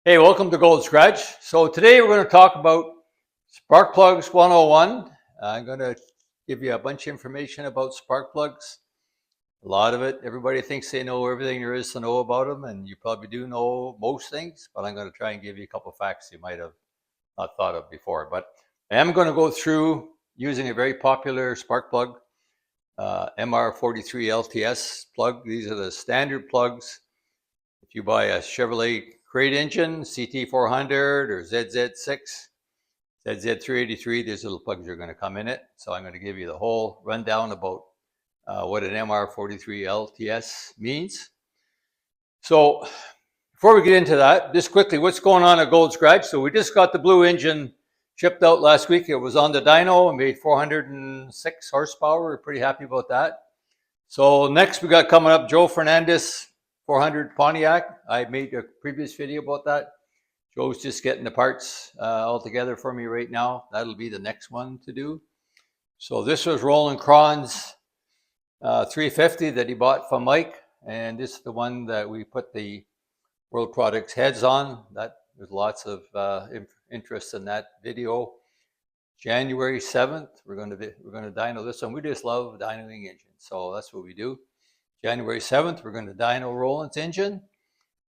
Hey, welcome to Gold Scratch. So today we're going to talk about spark plugs 101. I'm going to give you a bunch of information about spark plugs. A lot of it, everybody thinks they know everything there is to know about them, and you probably do know most things, but I'm going to try and give you a couple of facts you might have not thought of before. But I am going to go through using a very popular spark plug, MR43 LTS plug. These are the standard plugs. If you buy a Chevrolet crate engine, CT400 or ZZ6, ZZ383, these little plugs are going to come in it. So I'm going to give you the whole rundown about what an MR43 LTS means. So before we get into that, just quickly, what's going on at Gold Scratch? So we just got the blue engine shipped out last week. It was on the dyno and made 406 horsepower. We're pretty happy about that. So next we got coming up Joe Fernandez 400 Pontiac. I made a previous video about that. Joe's just getting the parts all together for me right now. That'll be the next one to do. So this was Roland Cron's 350 that he bought from Mike. And this is the one that we put the World Products heads on. There's lots of interest in that video. January 7th, we're going to dyno this one. We just love dynoing engines, so that's what we do. January 7th, we're going to dyno Roland's engine.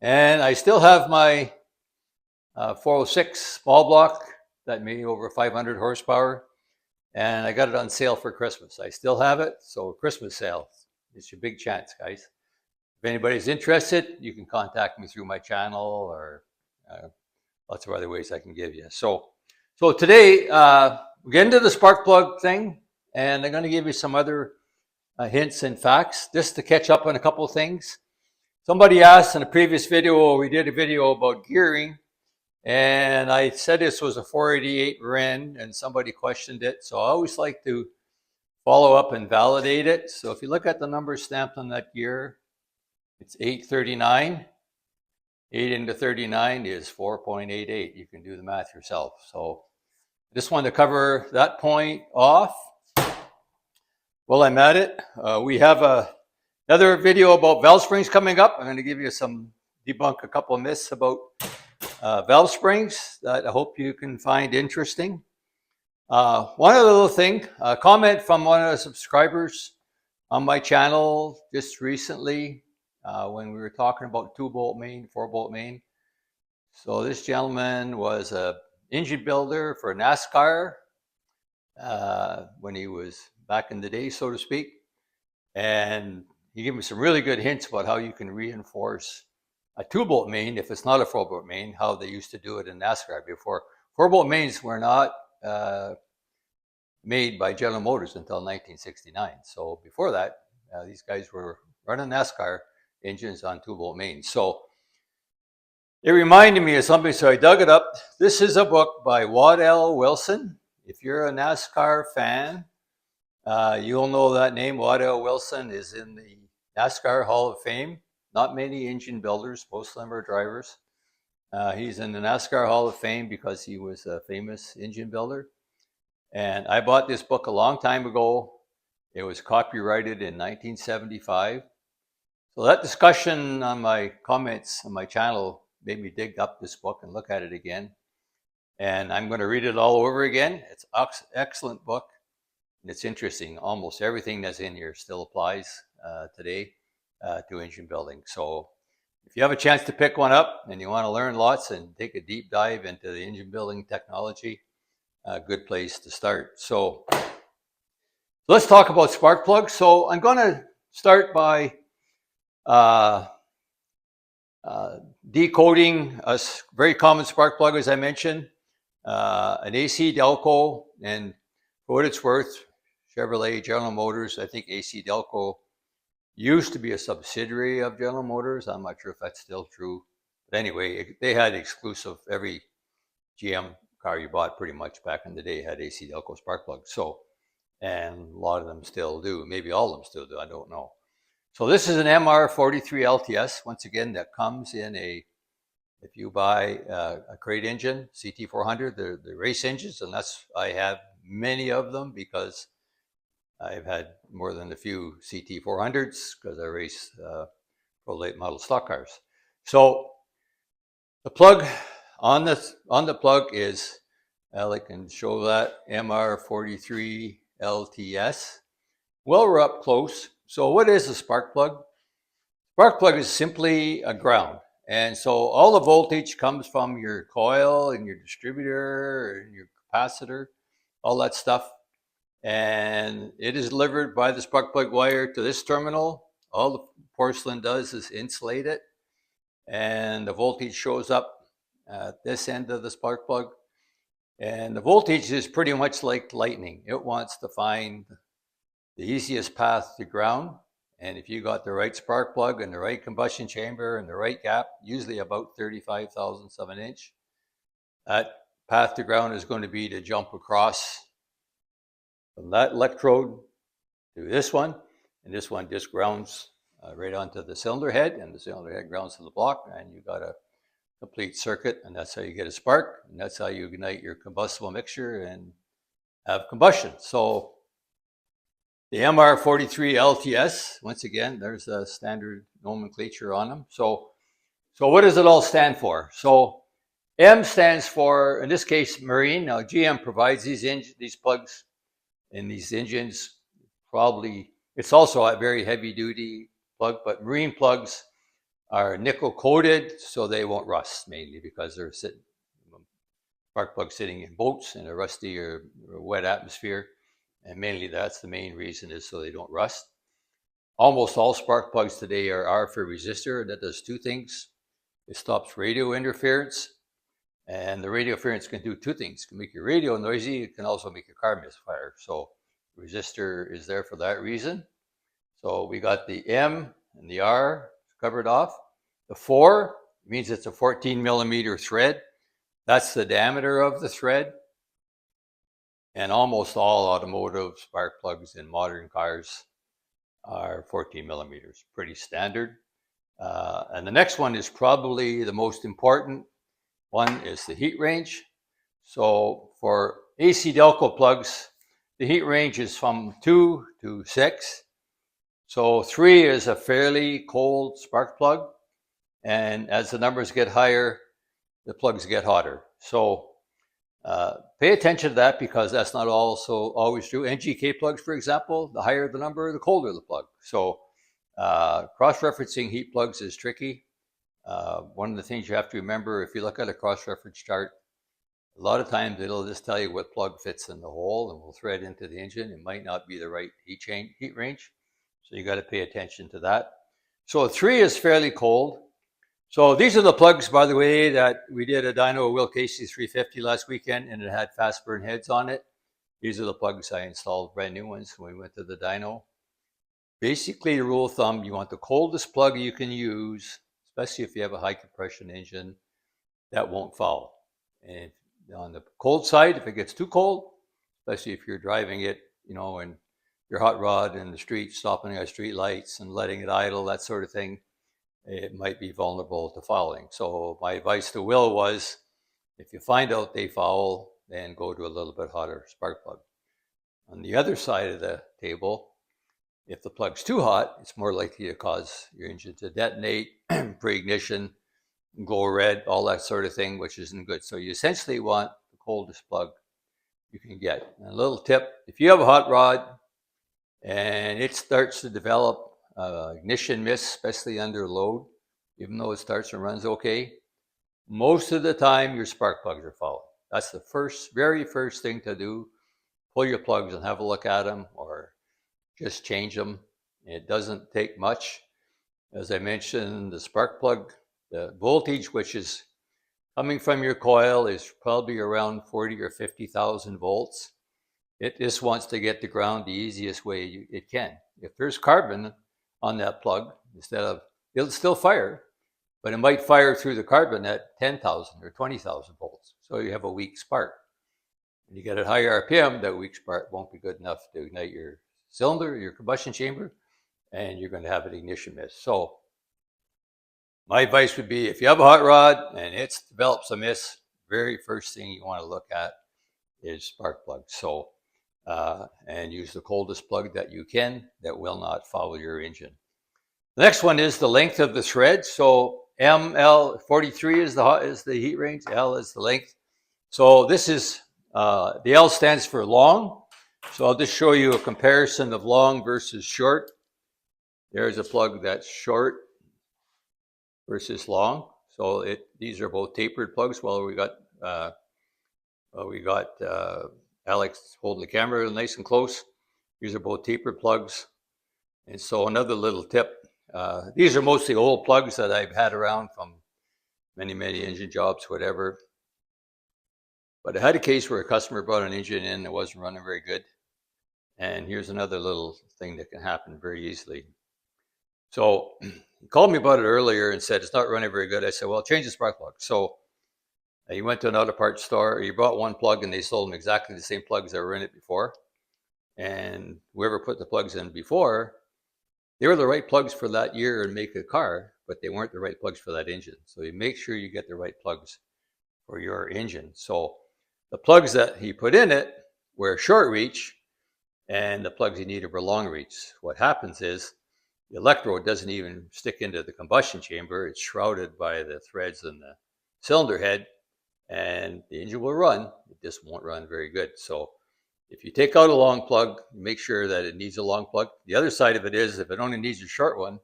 And I still have my 406 small block that made over 500 horsepower. And I got it on sale for Christmas. I still have it, so Christmas sale. It's your big chance, guys. If anybody's interested, you can contact me through my channel or lots of other ways I can give you. So today, we get into the spark plug thing, and I'm going to give you some other hints and facts, just to catch up on a couple of things. Somebody asked in a previous video, we did a video about gearing, and I said this was a 488 Ren, and somebody questioned it. So I always like to follow up and validate it. So if you look at the numbers stamped on that gear, it's 839. 8 into 39 is 4.88. You can do the math yourself. So I just wanted to cover that point off. While I'm at it, we have another video about valve springs coming up. I'm going to give you debunk a couple of myths about valve springs that I hope you can find interesting. One other little thing, a comment from one of the subscribers on my channel just recently when we were talking about 2-bolt main, 4-bolt main. So this gentleman was a engine builder for NASCAR when he was back in the day, so to speak. And he gave me some really good hints about how you can reinforce a 2-bolt main if it's not a 4-bolt main, how they used to do it in NASCAR before. 4-bolt mains were not made by General Motors until 1969. So before that, these guys were running NASCAR engines on 2-bolt mains. So it reminded me of something, so I dug it up. This is a book by Waddell Wilson. If you're a NASCAR fan, you'll know that name. Waddell Wilson is in the NASCAR Hall of Fame. Not many engine builders, most of them are drivers. He's in the NASCAR Hall of Fame because he was a famous engine builder. And I bought this book a long time ago. It was copyrighted in 1975. So that discussion on my comments on my channel made me dig up this book and look at it again. And I'm going to read it all over again. It's an excellent book. And it's interesting. Almost everything that's in here still applies today to engine building. So if you have a chance to pick one up and you want to learn lots and take a deep dive into the engine building technology, a good place to start. So let's talk about spark plugs. So I'm going to start by decoding a very common spark plug, as I mentioned, an AC Delco, and for what it's worth, Chevrolet, General Motors, I think AC Delco used to be a subsidiary of General Motors. I'm not sure if that's still true. But anyway, they had exclusive, every GM car you bought pretty much back in the day had AC Delco spark plugs. So, and a lot of them still do. Maybe all of them still do, I don't know. So this is an MR43 LTS, once again, that comes in if you buy a crate engine, CT400, the race engines, and I have many of them because I've had more than a few CT400s because I race pro late model stock cars. So The plug on the plug is, well, I can show that MR43 LTS. Well, we're up close. So what is a spark plug? Spark plug is simply a ground. And so all the voltage comes from your coil and your distributor and your capacitor, all that stuff. And it is delivered by the spark plug wire to this terminal. All the porcelain does is insulate it. And the voltage shows up at this end of the spark plug. And the voltage is pretty much like lightning. It wants to find the easiest path to ground. And if you got the right spark plug and the right combustion chamber and the right gap, usually about 35 thousandths of an inch, that path to ground is going to be to jump across from that electrode to this one. And this one just grounds right onto the cylinder head, and the cylinder head grounds to the block, and you got a complete circuit, and that's how you get a spark, and that's how you ignite your combustible mixture and have combustion. So the MR43 LTS, once again, there's a standard nomenclature on them. So what does it all stand for? So M stands for, in this case, marine. Now GM provides these plugs in these engines. Probably, it's also a very heavy duty plug, but marine plugs are nickel coated, so they won't rust, mainly because they're spark plugs sitting in boats in a rusty or wet atmosphere. And mainly that's the main reason, is so they don't rust. Almost all spark plugs today are RF resistor, and that does two things. It stops radio interference, and the radio interference can do two things. It can make your radio noisy. It can also make your car misfire. So resistor is there for that reason. So we got the M and the R covered off. The 4 means it's a 14 millimeter thread. That's the diameter of the thread. And almost all automotive spark plugs in modern cars are 14 millimeters, pretty standard. And the next one is probably the most important one, is the heat range. So for AC Delco plugs, the heat range is from 2 to 6. So 3 is a fairly cold spark plug. And as the numbers get higher, the plugs get hotter. So pay attention to that, because that's not also always true. NGK plugs, for example, the higher the number, the colder the plug. So cross-referencing heat plugs is tricky. One of the things you have to remember, if you look at a cross-reference chart, a lot of times it'll just tell you what plug fits in the hole and will thread into the engine. It might not be the right heat range. So you got to pay attention to that. So 3 is fairly cold. So these are the plugs, by the way, that we did a dyno Will Casey 350 last weekend, and it had fast burn heads on it. These are the plugs I installed, brand new ones, when we went to the dyno. Basically, the rule of thumb, you want the coldest plug you can use, especially if you have a high compression engine, that won't foul. And on the cold side, if it gets too cold, especially if you're driving it, and your hot rod in the street, stopping at street lights and letting it idle, that sort of thing, it might be vulnerable to fouling. So my advice to Will was, if you find out they foul, then go to a little bit hotter spark plug. On the other side of the table, if the plug's too hot, it's more likely to cause your engine to detonate, pre-ignition, go red, all that sort of thing, which isn't good. So you essentially want the coldest plug you can get. And a little tip, if you have a hot rod and it starts to develop ignition miss, especially under load, even though it starts and runs okay, most of the time your spark plugs are fouling. That's the very first thing to do. Pull your plugs and have a look at them, or just change them. It doesn't take much. As I mentioned, the spark plug, the voltage which is coming from your coil is probably around 40 or 50,000 volts. It just wants to get to ground the easiest way it can. If there's carbon on that plug, it'll still fire, but it might fire through the carbon at 10,000 or 20,000 volts. So you have a weak spark. When you get at higher RPM, that weak spark won't be good enough to ignite your cylinder, your combustion chamber, and you're going to have an ignition miss. So my advice would be, if you have a hot rod and it develops a miss, very first thing you want to look at is spark plugs. So and use the coldest plug that you can that will not foul your engine. The next one is the length of the thread. So ML43 is the heat range, L is the length. So this is, the L stands for long. So I'll just show you a comparison of long versus short. There's a plug that's short versus long. So these are both tapered plugs. Well, we got Alex holding the camera nice and close. These are both tapered plugs. And so another little tip, these are mostly old plugs that I've had around from many engine jobs, whatever. But I had a case where a customer brought an engine in that wasn't running very good. And here's another little thing that can happen very easily. So he called me about it earlier and said, it's not running very good. I said, well, change the spark plug. So he went to an auto parts store. He bought one plug and they sold him exactly the same plugs that were in it before. And whoever put the plugs in before, they were the right plugs for that year and make a car, but they weren't the right plugs for that engine. So you make sure you get the right plugs for your engine. So the plugs that he put in it were short reach, and the plugs he needed were long reach. What happens is the electrode doesn't even stick into the combustion chamber. It's shrouded by the threads in the cylinder head, and the engine will run. It just won't run very good. So if you take out a long plug, make sure that it needs a long plug. The other side of it is if it only needs a short one,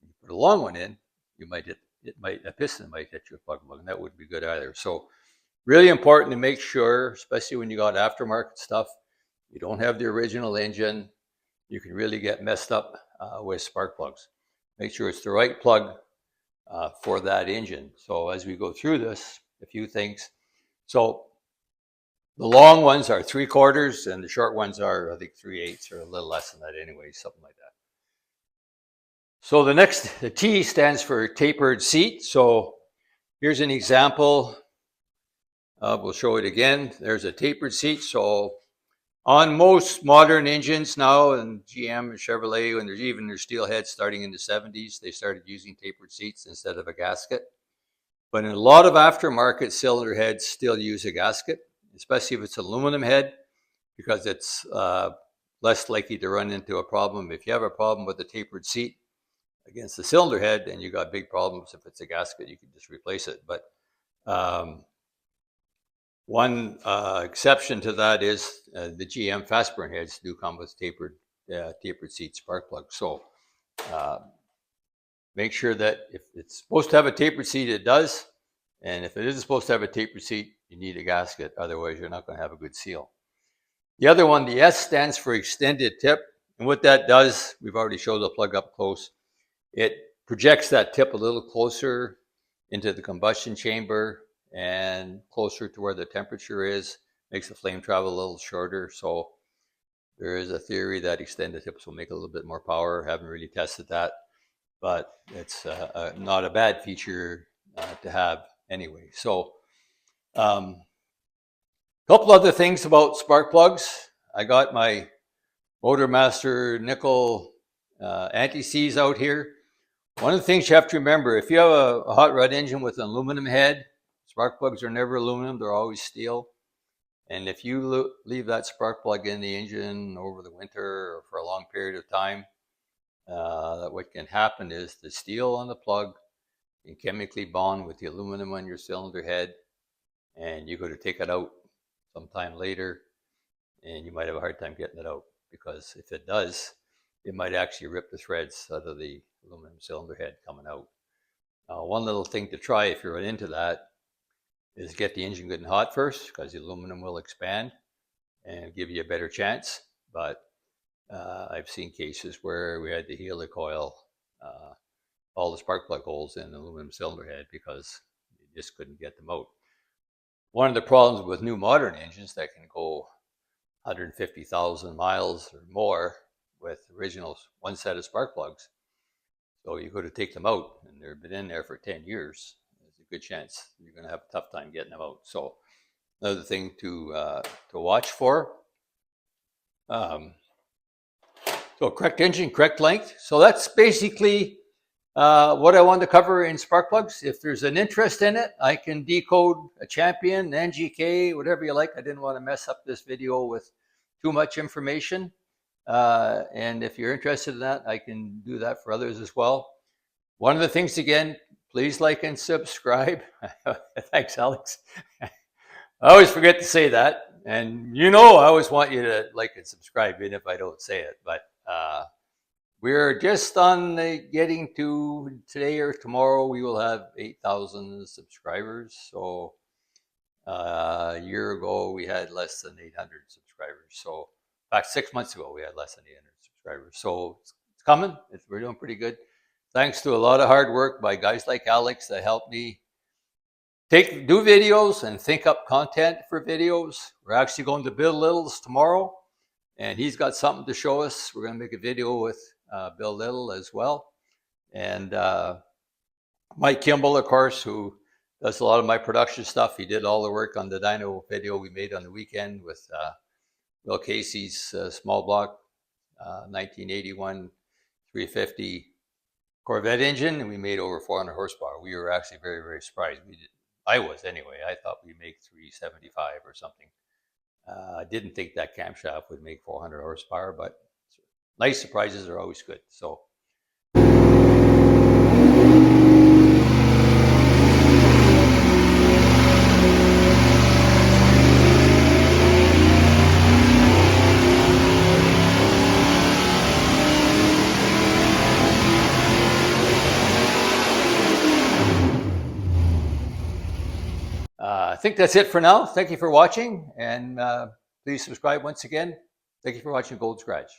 you put a long one in, you might hit, a piston might hit your plug, and that wouldn't be good either. So really important to make sure, especially when you got aftermarket stuff, you don't have the original engine. You can really get messed up with spark plugs. Make sure it's the right plug for that engine. So as we go through this, a few things. So the long ones are 3/4 and the short ones are, I think, 3/8 or a little less than that anyway, something like that. So the T stands for tapered seat. So here's an example. We'll show it again. There's a tapered seat. So on most modern engines now, and GM and Chevrolet, and there's steel heads starting in the 70s, they started using tapered seats instead of a gasket. But in a lot of aftermarket cylinder heads still use a gasket, especially if it's an aluminum head, because it's less likely to run into a problem. If you have a problem with the tapered seat against the cylinder head, then you got big problems. If it's a gasket, you can just replace it. But one exception to that is the GM fast burn heads do come with tapered seat spark plugs. So make sure that if it's supposed to have a tapered seat, it does. And if it isn't supposed to have a tapered seat, you need a gasket. Otherwise, you're not going to have a good seal. The other one, the S, stands for extended tip. And what that does, we've already showed the plug up close. It projects that tip a little closer into the combustion chamber and closer to where the temperature is, makes the flame travel a little shorter. So there is a theory that extended tips will make a little bit more power. Haven't really tested that, but it's not a bad feature to have anyway. So a couple other things about spark plugs. I got my Motormaster nickel anti-seize out here. One of the things you have to remember, if you have a hot rod engine with an aluminum head, spark plugs are never aluminum, they're always steel. And if you leave that spark plug in the engine over the winter or for a long period of time, what can happen is the steel on the plug can chemically bond with the aluminum on your cylinder head, and you go to take it out sometime later, and you might have a hard time getting it out, because if it does, it might actually rip the threads out of the aluminum cylinder head coming out. One little thing to try if you run into that is get the engine good and hot first, because the aluminum will expand and give you a better chance. But I've seen cases where we had to helicoil all the spark plug holes in the aluminum cylinder head because you just couldn't get them out. One of the problems with new modern engines that can go 150,000 miles or more with original one set of spark plugs, so you go to take them out and they've been in there for 10 years, there's a good chance you're going to have a tough time getting them out. So another thing to watch for. So correct engine, correct length. So that's basically what I wanted to cover in spark plugs. If there's an interest in it, I can decode a Champion, NGK, whatever you like. I didn't want to mess up this video with too much information. And if you're interested in that, I can do that for others as well. One of the things, again, Please like and subscribe. Thanks, Alex. I always forget to say that. And I always want you to like and subscribe, even if I don't say it. But we're just on getting to today or tomorrow, we will have 8,000 subscribers. So a year ago, we had less than 800 subscribers. So in fact, 6 months ago, we had less than 800 subscribers. So it's coming. We're doing pretty good. Thanks to a lot of hard work by guys like Alex that helped me do videos and think up content for videos. We're actually going to Bill Little's tomorrow, and he's got something to show us. We're going to make a video with Bill Little as well. And Mike Kimball, of course, who does a lot of my production stuff. He did all the work on the dyno video we made on the weekend with Will Casey's small block 1981 350 Corvette engine, and we made over 400 horsepower. We were actually very, very surprised. I was anyway. I thought we'd make 375 or something. I didn't think that camshaft would make 400 horsepower, but nice surprises are always good. So. I think that's it for now. Thank you for watching, and please subscribe once again. Thank you for watching Gold Scratch.